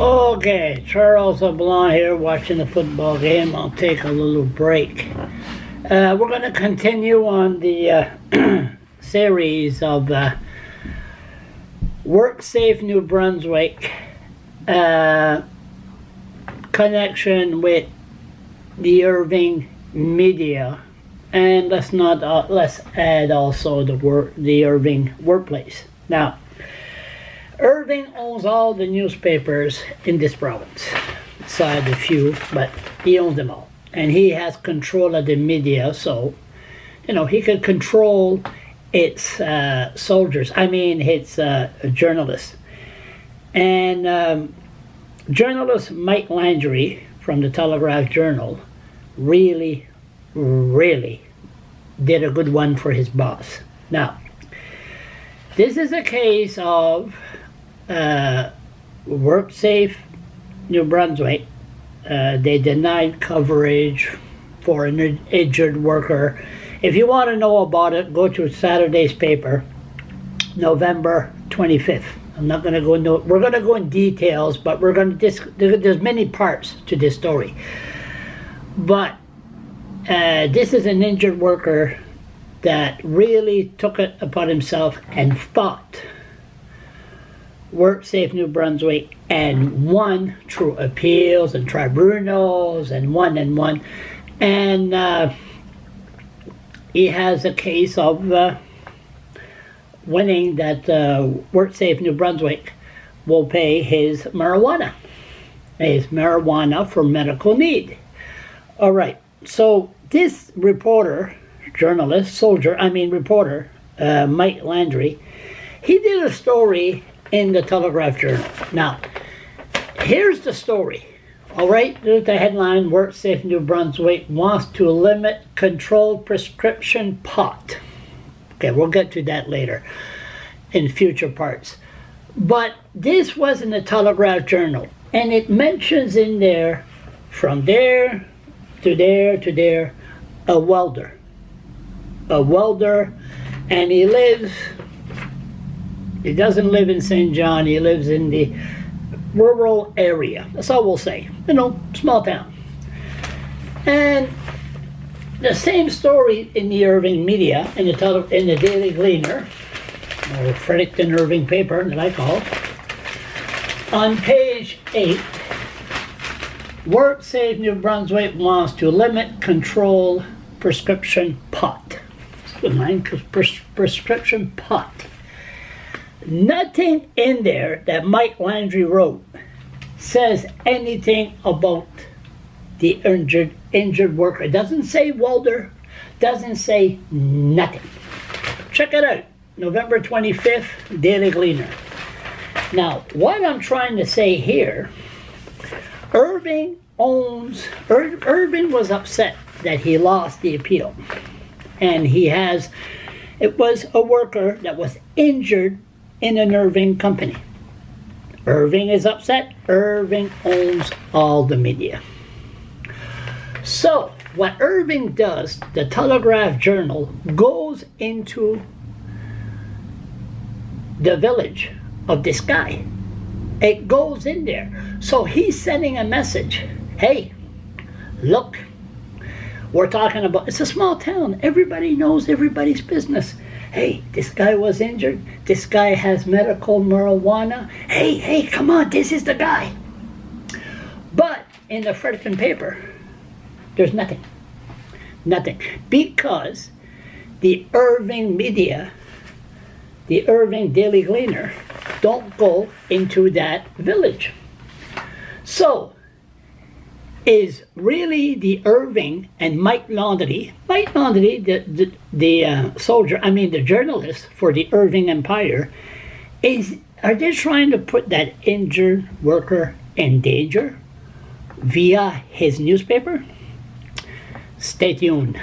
Okay, Charles LeBlanc here watching the football game. I'll take a little break. We're going to continue on the series of WorkSafe New Brunswick connection with the Irving media, and let's add also the Irving workplace. Now, Irving owns all the newspapers in this province, aside a few, but he owns them all. And he has control of the media, so, he could control its its journalists. And journalist Mike Landry from the Telegraph Journal really did a good one for his boss. Now, this is a case of WorkSafe New Brunswick. They denied coverage for an injured worker. If you want to know about it, go to Saturday's paper, November 25th. I'm not going to go into it. We're going to go in details, but there's many parts to this story. But this is an injured worker that really took it upon himself and fought WorkSafe New Brunswick and won through appeals and tribunals and won. And he has a case of winning that WorkSafe New Brunswick will pay his marijuana for medical need. All right, so this reporter, Mike Landry, he did a story in the Telegraph Journal. Now, here's the story. All right, there's the headline: WorkSafe New Brunswick wants to limit controlled prescription pot. Okay, we'll get to that later in future parts. But this was in the Telegraph Journal, and it mentions in there, from there to there to there, a welder, and he doesn't live in St. John, he lives in the rural area. That's all we'll say. Small town. And the same story in the Irving media, in the Daily Gleaner, or Fredericton Irving paper that I call, on page 8, WorkSafe New Brunswick wants to limit control prescription pot. Prescription pot. Nothing in there that Mike Landry wrote says anything about the injured worker. It doesn't say welder, doesn't say nothing. Check it out, November 25th, Daily Gleaner. Now, what I'm trying to say here, Irving was upset that he lost the appeal. And it was a worker that was injured in an Irving company. Irving is upset. Irving owns all the media. So what Irving does, the Telegraph Journal goes into the village of this guy. It goes in there. So he's sending a message. Hey, look, we're talking about, it's a small town. Everybody knows everybody's business. Hey, this guy was injured. This guy has medical marijuana. Hey, come on, this is the guy. But in the Fredericton paper, there's nothing. Nothing. Because the Irving media, the Irving Daily Gleaner, don't go into that village. So, is really the Irving and Mike Landry, the journalist for the Irving Empire, are they trying to put that injured worker in danger via his newspaper? Stay tuned.